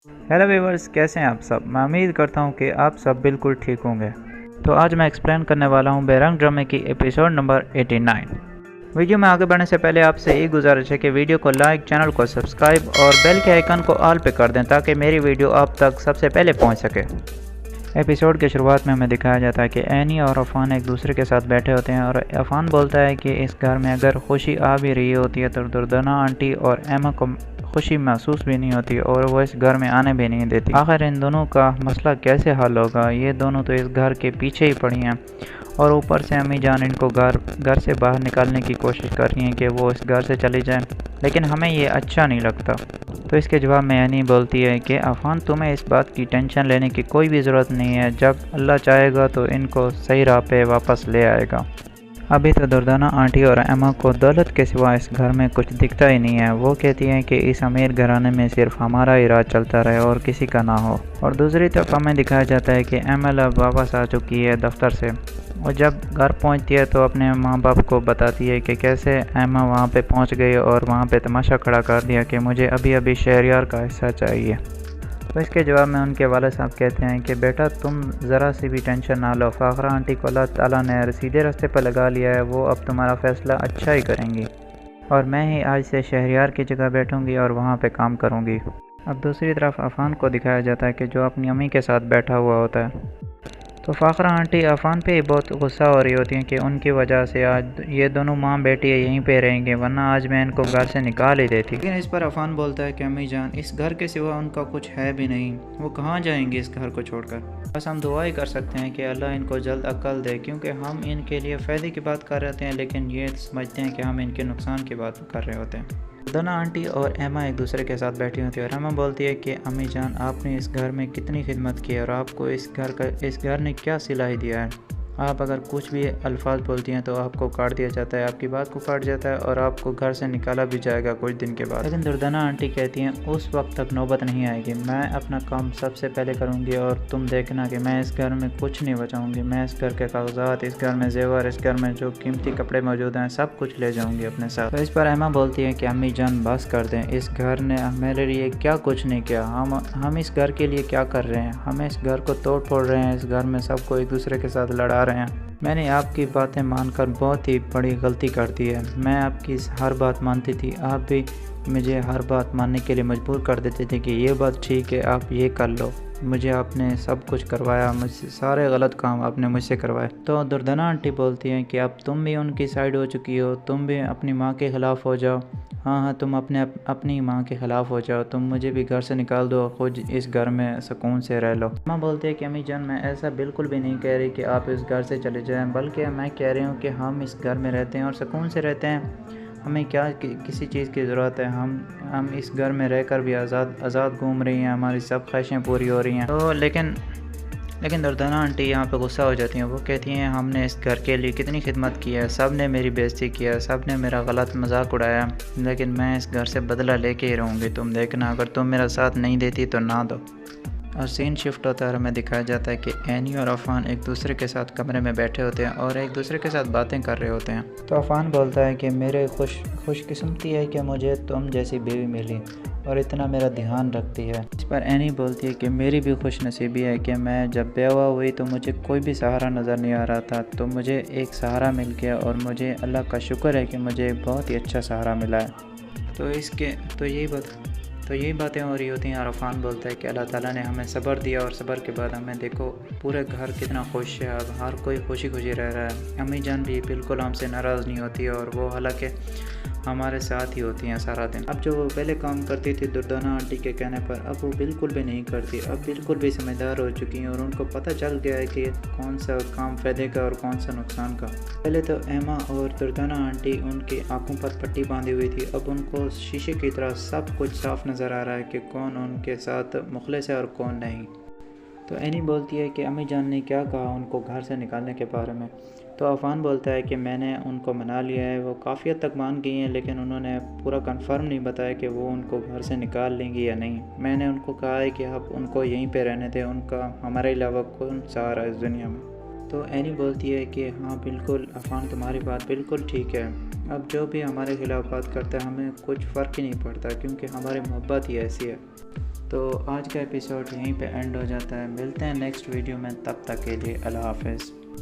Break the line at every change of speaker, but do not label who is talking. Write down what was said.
Hello viewers, कैसे हैं आप सब। मैं उम्मीद करता हूं कि आप सब बिल्कुल ठीक होंगे। तो आज मैं एक्सप्लेन करने वाला हूं बेरंग ड्रामे की एपिसोड नंबर 89। वीडियो में आगे बढ़ने से पहले आपसे एक गुजारिश है कि वीडियो को लाइक, चैनल को सब्सक्राइब और बेल के आइकन को ऑल पे कर दें ताकि मेरी वीडियो आप तक सबसे पहले पहुंच सके। एपिसोड की शुरुआत में हमें दिखाया जाता है कि एनी और अफान एक दूसरे के साथ बैठे होते हैं और अफान बोलता है कि इस घर में अगर खुशी आ भी रही होती है तो दुर्दना आंटी और एमा को खुशी महसूस भी नहीं होती और वो इस घर में आने भी नहीं देती। आखिर इन दोनों का मसला कैसे हल होगा। ये दोनों तो इस घर के पीछे ही पड़ी हैं और ऊपर से अम्मी जान इनको घर से बाहर निकालने की कोशिश कर रही हैं कि वो इस घर से चली जाएं, लेकिन हमें ये अच्छा नहीं लगता। तो इसके जवाब में एनी बोलती है कि अफान, तुम्हें इस बात की टेंशन लेने की कोई भी ज़रूरत नहीं है। जब अल्लाह चाहेगा तो इनको सही राह पे वापस ले आएगा। अभी तो दुर्दाना आंटी और एमा को दौलत के सिवा इस घर में कुछ दिखता ही नहीं है। वो कहती हैं कि इस अमीर घराने में सिर्फ हमारा ही राज चलता रहे और किसी का ना हो। और दूसरी तरफ हमें दिखाया जाता है कि एमएल अब वापस आ चुकी है दफ्तर से और जब घर पहुंचती है तो अपने माँ बाप को बताती है कि कैसे एमा वहाँ पे पहुँच गई और वहाँ पे तमाशा खड़ा कर दिया कि मुझे अभी अभी शहरियार का हिस्सा चाहिए। तो इसके जवाब में उनके वाले साहब कहते हैं कि बेटा, तुम ज़रा सी भी टेंशन ना लो। फ़ाखरा आंटी को अल्लाह ताला ने सीधे रास्ते पर लगा लिया है। वो अब तुम्हारा फ़ैसला अच्छा ही करेंगी और मैं ही आज से शहरियार की जगह बैठूंगी और वहाँ पे काम करूँगी। अब दूसरी तरफ अफान को दिखाया जाता है कि जो अपनी अम्मी के साथ बैठा हुआ होता है। तो फ़ाखरा आंटी अफान पे बहुत गुस्सा हो रही होती हैं कि उनकी वजह से आज ये दोनों माँ बेटी यहीं पे रहेंगे, वरना आज मैं इनको घर से निकाल ही देती। लेकिन इस पर अफान बोलता है कि अम्मी जान, इस घर के सिवा उनका कुछ है भी नहीं, वो कहाँ जाएंगे इस घर को छोड़कर। बस हम दुआ ही कर सकते हैं कि अल्लाह इनको जल्द अक्ल दे, क्योंकि हम इनके लिए फ़ायदे की बात कर रहे होते हैं लेकिन ये समझते हैं कि हम इनके नुकसान की बात कर रहे होते हैं। दना आंटी और एमा एक दूसरे के साथ बैठी होती है और एमा बोलती है कि अम्मी जान, आपने इस घर में कितनी खिदमत की है और आपको इस घर ने क्या सिलाई दिया है। आप अगर कुछ भी अल्फाज बोलती हैं तो आपको काट दिया जाता है, आपकी बात को काट जाता है और आपको घर से निकाला भी जाएगा कुछ दिन के बाद। लेकिन दुर्दना आंटी कहती हैं उस वक्त तक नौबत नहीं आएगी, मैं अपना काम सबसे पहले करूंगी और तुम देखना कि मैं इस घर में कुछ नहीं बचाऊंगी। मैं इस घर के कागजात, इस घर में जेवर, इस घर में जो कीमती कपड़े मौजूद हैं सब कुछ ले जाऊंगी अपने साथ। तो इस पर एमा बोलती है कि अम्मी जान बस कर दें, इस घर ने मेरे लिए क्या कुछ नहीं किया। हम इस घर के लिए क्या कर रहे हैं। हम इस घर को तोड़ फोड़ रहे हैं, इस घर में सबको एक दूसरे के साथ लड़ा रहे हैं। मैंने आपकी बातें मानकर बहुत ही बड़ी गलती कर दी है। मैं आपकी हर बात मानती थी, आप भी मुझे हर बात मानने के लिए मजबूर कर देते थे कि ये बात ठीक है, आप ये कर लो। मुझे आपने सब कुछ करवाया, मुझसे सारे गलत काम आपने मुझसे करवाए। तो दुर्दना आंटी बोलती हैं कि अब तुम भी उनकी साइड हो चुकी हो, तुम भी अपनी माँ के ख़िलाफ़ हो जाओ। हाँ, तुम अपनी माँ के ख़िलाफ़ हो जाओ, तुम मुझे भी घर से निकाल दो, खुद इस घर में सुकून से रह लो। माँ बोलती है कि अम्मी जान, मैं ऐसा बिल्कुल भी नहीं कह रही कि आप इस घर से चले जाएं, बल्कि मैं कह रही हूँ कि हम इस घर में रहते हैं और सुकून से रहते हैं। हमें क्या किसी चीज़ की ज़रूरत है। हम इस घर में रहकर भी आज़ाद घूम रही हैं, हमारी सब ख्वाहिशें पूरी हो रही हैं। तो लेकिन दुर्दना आंटी यहाँ पे गुस्सा हो जाती हैं। वो कहती हैं हमने इस घर के लिए कितनी खिदमत की है, सब ने मेरी बेइज्जती किया, सब ने मेरा गलत मजाक उड़ाया, लेकिन मैं इस घर से बदला लेके ही रहूँगी। तुम देखना, अगर तुम मेरा साथ नहीं देती तो ना दो। और सीन शिफ्ट होता है और हमें दिखाया जाता है कि एनी और अफान एक दूसरे के साथ कमरे में बैठे होते हैं और एक दूसरे के साथ बातें कर रहे होते हैं। तो अफान बोलता है कि मेरे खुशकिस्मती है कि मुझे तुम जैसी बीवी मिली और इतना मेरा ध्यान रखती है। इस पर एनी बोलती है कि मेरी भी खुश नसीबी है कि मैं जब बेवा हुई तो मुझे कोई भी सहारा नज़र नहीं आ रहा था, तो मुझे एक सहारा मिल गया और मुझे अल्लाह का शुक्र है कि मुझे बहुत ही अच्छा सहारा मिला है। तो यही बातें हो रही होती हैं और अफान बोलता है कि अल्लाह ताला ने हमें सब्र दिया और सब्र के बाद हमें देखो पूरे घर कितना खुश है, अब हर कोई खुशी खुशी रह रहा है। अम्मी जान भी बिल्कुल हमसे नाराज़ नहीं होती और वो हालांकि हमारे साथ ही होती हैं सारा दिन। अब जो वो पहले काम करती थी दुर्दना आंटी के कहने पर, अब वो बिल्कुल भी नहीं करती। अब बिल्कुल भी समझदार हो चुकी हैं और उनको पता चल गया है कि कौन सा काम फ़ायदे का और कौन सा नुकसान का। पहले तो एमा और दुर्दना आंटी उनकी आंखों पर पट्टी बांधी हुई थी, अब उनको शीशे की तरह सब कुछ साफ नज़र आ रहा है कि कौन उनके साथ मुखलिस है और कौन नहीं। तो एनी बोलती है कि अम्मी जान ने क्या कहा उनको घर से निकालने के बारे में। तो अफान बोलता है कि मैंने उनको मना लिया है, वो काफ़ी हद तक मान गई हैं, लेकिन उन्होंने पूरा कंफर्म नहीं बताया कि वो उनको घर से निकाल लेंगी या नहीं। मैंने उनको कहा है कि आप उनको यहीं पे रहने दें, उनका हमारे अलावा कौन सहारा है इस दुनिया में। तो एनी बोलती है कि हाँ बिल्कुल अफान, तुम्हारी बात बिल्कुल ठीक है। अब जो भी हमारे खिलाफ बात करता है हमें कुछ फ़र्क ही नहीं पड़ता, क्योंकि हमारी मोहब्बत ही ऐसी है। تو آج کا ایپیسوڈ یہیں پہ اینڈ ہو جاتا ہے، ملتے ہیں نیکسٹ ویڈیو میں، تب تک کے لیے اللہ حافظ۔